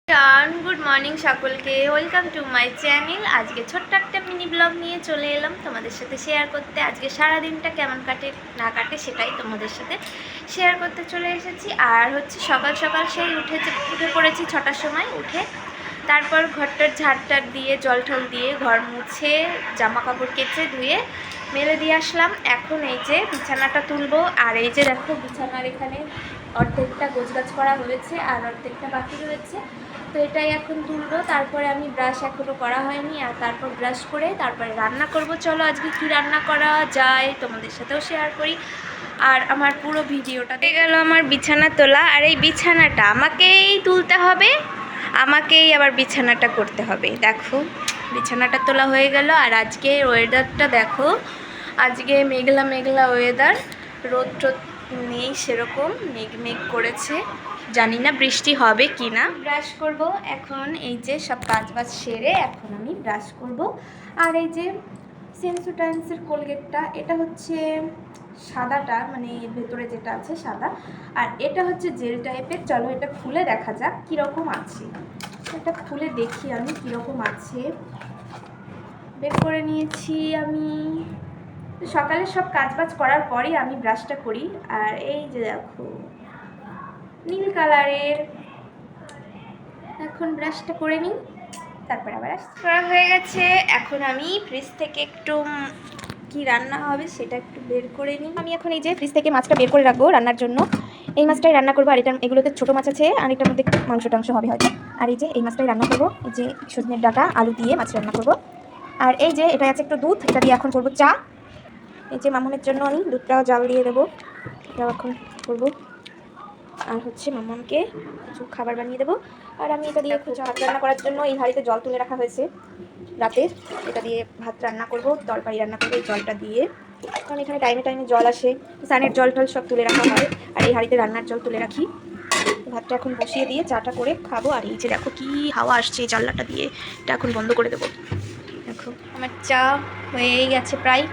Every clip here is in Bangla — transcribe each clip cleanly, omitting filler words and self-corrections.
গুড মর্নিং সকলকে, ওয়েলকাম টু মাই চ্যানেল। আজকে ছোট্ট একটা মিনি ব্লগ নিয়ে চলে এলাম তোমাদের সাথে শেয়ার করতে। আজকে সারাদিনটা কেমন কাটে না কাটে সেটাই তোমাদের সাথে শেয়ার করতে চলে এসেছি। আর হচ্ছে সকাল সকাল সেই উঠে পড়েছি 6টার সময় উঠে, তারপর ঘরটার ঝাড়টার দিয়ে জল ঠল দিয়ে ঘর মুছে জামা কাপড় কেচে ধুয়ে মেলে দিয়ে আসলাম। এখন এই যে বিছানাটা তুলবো। আর এই যে দেখো বিছানার এখানে অর্ধেকটা গোছগাছ করা হয়েছে আর অর্ধেকটা বাকি রয়েছে, তো এটাই এখন তুলবো। তারপরে আমি ব্রাশ এখনও করা হয়নি, আর তারপর ব্রাশ করে তারপরে রান্না করব। চলো আজকে কি রান্না করা যায় তোমাদের সাথেও শেয়ার করি। আর আমার পুরো ভিডিওটা দেখে গেল আমার বিছানা তোলা। আর এই বিছানাটা আমাকেই তুলতে হবে, আমাকেই আবার বিছানাটা করতে হবে। দেখো বিছানাটা তোলা হয়ে গেল। আর আজকে ওয়েদারটা দেখো, আজকে মেঘলা মেঘলা ওয়েদার, রোদ টোদ নেই সেরকম, মেঘ মেঘ করেছে, জানি না বৃষ্টি হবে কি না। ব্রাশ করব এখন, এই যে সব কাজ বাজ সেরে এখন আমি ব্রাশ করব। আর এই যে সেন্সোটাইন্সের কোলগেটটা, এটা হচ্ছে সাদাটা, মানে ভেতরে যেটা আছে সাদা, আর এটা হচ্ছে জেল টাইপের। চলো এটা খুলে দেখা যাক কীরকম আছে। এটা খুলে দেখি আমি কীরকম আছে। বের করে নিয়েছি আমি। সকালে সব কাজবাজ করার পরই আমি ব্রাশটা করি। আর এই যে দেখো নীল কালারের, এখন ব্রাশটা করে নিই, তারপর আবার করা হয়ে গেছে। এখন আমি ফ্রিজ থেকে একটু কি রান্না হবে সেটা একটু বের করে নিই। আমি এখন এই যে ফ্রিজ থেকে মাছটা বের করে রাখবো রান্নার জন্য। এই মাছটাই রান্না করবো। আর এগুলোতে ছোটো মাছ আছে, আর এটার মধ্যে মাংস টাংস হবে হয়তো। আর এই যে এই মাছটাই রান্না করবো। এই যে সজনের ডাঁটা আলু দিয়ে মাছ রান্না করবো। আর এই যে এটা আছে একটু দুধ, এটা দিয়ে এখন করবো চা। এই যে মামুনের জন্য আমি দুধটাও জাল দিয়ে দেবো, এটাও এখন করবো। আর হচ্ছে মামামকে কিছু খাবার বানিয়ে দেবো। আর আমি এটা দিয়ে একটু ভাত রান্না করার জন্য এই হাঁড়িতে জল তুলে রাখা হয়েছে রাতে, এটা দিয়ে ভাত রান্না করবো, তরকারি রান্না করবো এই জলটা দিয়ে। কারণ এখানে টাইমে টাইমে জল আসে, স্নানের জল টল সব তুলে রাখা হয়, আর এই হাঁড়িতে রান্নার জল তুলে রাখি। ভাতটা এখন বসিয়ে দিয়ে চাটা করে খাবো। আর এই যে দেখো কি হাওয়া আসছে এই জানলাটা দিয়ে, এটা এখন বন্ধ করে দেবো। দেখো আমার চা হয়েই গেছে, প্রায়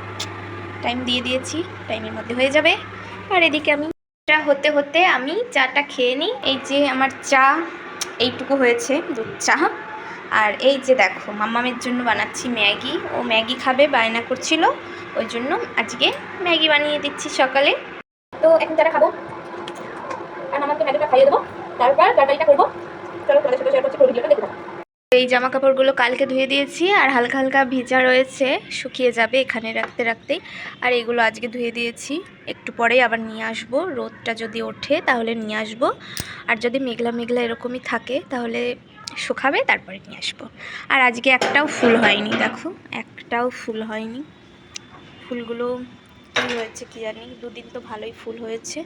টাইম দিয়ে দিয়েছি, টাইমের মধ্যে হয়ে যাবে। আর এদিকে আমি চা হতে হতে আমি চাটা খেয়ে নিই। এই যে আমার চা এইটুকু হয়েছে, দুধ চা। আর এই যে দেখো মাম্মামের জন্য বানাচ্ছি ম্যাগি, ও ম্যাগি খাবে বায়না করছিল, ওই জন্য আজকে ম্যাগি বানিয়ে দিচ্ছি সকালে। তো এখন চাটা খাবো আর মামাকে ম্যাগিটা খাইয়ে দেবো, তারপর তরকারিটা করবো। চলো তোমাদের সাথে শেয়ার করছি, পুরো ভিডিওটা দেখে থাকো। এই জামা কাপড়গুলো কালকে ধুয়ে দিয়েছি, আর হালকা হালকা ভিজা রয়েছে, শুকিয়ে যাবে এখানে রাখতে রাখতেই। আর এগুলো আজকে ধুয়ে দিয়েছি, একটু পরেই আবার নিয়ে আসবো। রোদটা যদি ওঠে তাহলে নিয়ে আসবো, আর যদি মেঘলা মেঘলা এরকমই থাকে তাহলে শুকাবে, তারপরে নিয়ে আসবো। আর আজকে একটাও ফুল হয়নি, দেখো একটাও ফুল হয়নি। ফুলগুলো কী হয়েছে কি জানি, দুদিন তো ভালোই ফুল হয়েছে,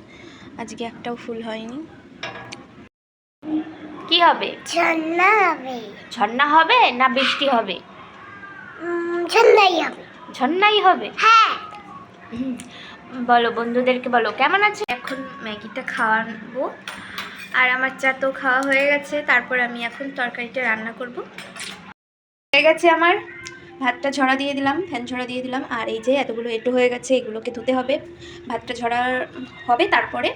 আজকে একটাও ফুল হয়নি। কি হবে? ঝর্ণা হবে। ঝর্ণা হবে না বৃষ্টি হবে? ঝর্ণাই হবে। ঝর্ণাই হবে। হ্যাঁ। বলো বন্ধুদেরকে, বলো কেমন আছে। এখন ম্যাগিটা খাওয়াবো, আর আমার চা তো খাওয়া হয়ে গেছে। তারপর আমি এখন তরকারিটা রান্না করব। হয়ে গেছে আমার, ভাতটা ঝরা দিয়ে দিলাম, ফ্যান ঝরা দিয়ে দিলাম। আর এই যে এতগুলো এঁটো হয়ে গেছে, এগুলোকে ধুতে হবে, ভাতটা ঝরা হবে তারপরে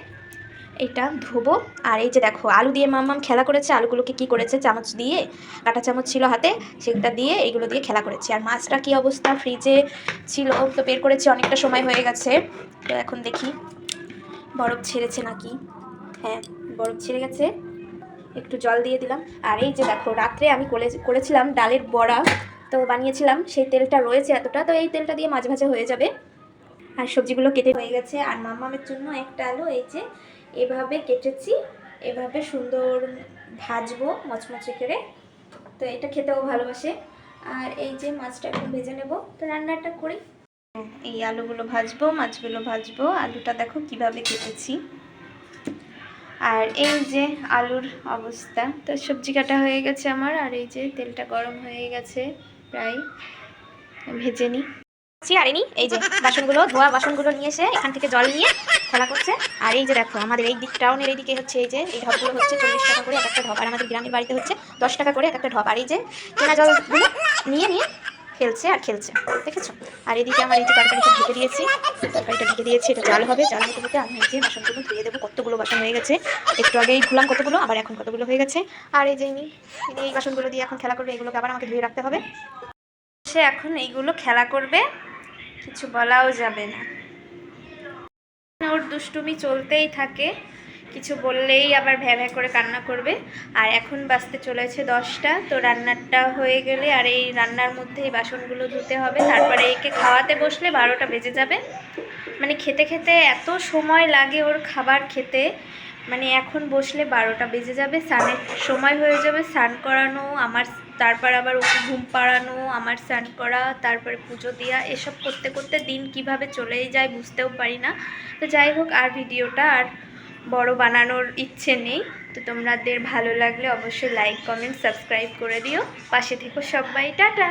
এটা ধোবো। আর এই যে দেখো আলু দিয়ে মাম্মাম খেলা করেছে, আলুগুলোকে কি করেছে চামচ দিয়ে, কাঁটা চামচ ছিল হাতে, সেটা দিয়ে এইগুলো দিয়ে খেলা করেছে। আর মাছটা কি অবস্থা, ফ্রিজে ছিল তো বের করেছি, অনেকটা সময় হয়ে গেছে। তো এখন দেখি বরফ ছেড়েছে নাকি। হ্যাঁ বরফ ছেড়ে গেছে, একটু জল দিয়ে দিলাম। আর এই যে দেখো রাত্রে আমি করেছিলাম ডালের বড়া, তো বানিয়েছিলাম, সেই তেলটা রয়েছে এতটা, তো এই তেলটা দিয়ে মাছ ভাজা হয়ে যাবে। আর সবজিগুলো কেটে হয়ে গেছে। আর মাম্মামের জন্য একটা আলু এই যে এভাবে কেটেছি, এভাবে সুন্দর ভাজবো মচমচে করে, তো এটা খেতেও ভালোবাসে। আর এই যে মাছটা এখন ভেজে নেব, তো রান্নাটা করি। এই আলুগুলো ভাজবো, মাছগুলো ভাজবো। আলুটা দেখো কিভাবে কেটেছি। আর এই যে আলুর অবস্থা, তো সবজি কাটা হয়ে গেছে আমার। আর এই যে তেলটা গরম হয়ে গেছে, প্রায় ভেজে নিই। আর এই যে বাসনগুলো ধোয়া, বাসনগুলো নিয়ে এসে এখান থেকে জল নিয়ে খেলা করছে। আর এই যে দেখো আমাদের এই দিক টাউনের এই দিকে হচ্ছে এই যে এই ঢপগুলো হচ্ছে 40 টাকা করে এক একটা ঢপ, আর আমাদের গ্রামের বাড়িতে হচ্ছে 10 টাকা করে এক একটা ঢপ। আর এই যে কেনা জলগুলো নিয়ে খেলছে আর খেলছে, দেখেছো? আর এদিকে আমার এই যে তরকারিটা ঢেকে দিয়েছি, এটা জাল হবে, জাল হতে হতে আমি এই যে বাসনগুলো ধুয়ে দেবো। কতগুলো বাসন হয়ে গেছে, একটু আগেই ধুলাম কতগুলো, আবার এখন কতগুলো হয়ে গেছে। আর এই যে ইনি এই বাসনগুলো দিয়ে এখন খেলা করবে, এগুলোকে আবার আমাকে ধুয়ে রাখতে হবে। সে এখন এইগুলো খেলা করবে, কিছু বলাও যাবে না। ওর দুষ্টুমি চলতেই থাকে, কিছু বললেই আবার ভ্যা ভ্যা করে কান্না করবে। আর এখন বাজতে চলেছে 10টা, তো রান্নাটা হয়ে গেলে আর এই রান্নার মধ্যে এই বাসনগুলো ধুতে হবে, তারপরে একে খাওয়াতে বসলে 12টা বেজে যাবে। মানে খেতে খেতে এত সময় লাগে ওর খাবার খেতে, মানে এখন বসলে 12টা বেজে যাবে, স্নানের সময় হয়ে যাবে, স্নান করানো আমার, তারপর আবার ওকে ঘুম পাড়ানো, আমার স্নান করা, তারপরে পুজো দেওয়া, এসব করতে করতে দিন কিভাবে চলেই যায় বুঝতেও পারি না। তো যাই হোক, আর ভিডিওটা আর বড় বানানোর ইচ্ছে নেই। তো তোমাদের ভালো লাগলে অবশ্যই লাইক, কমেন্ট, সাবস্ক্রাইব করে দিও, পাশে থেকো সবাই, টাটা।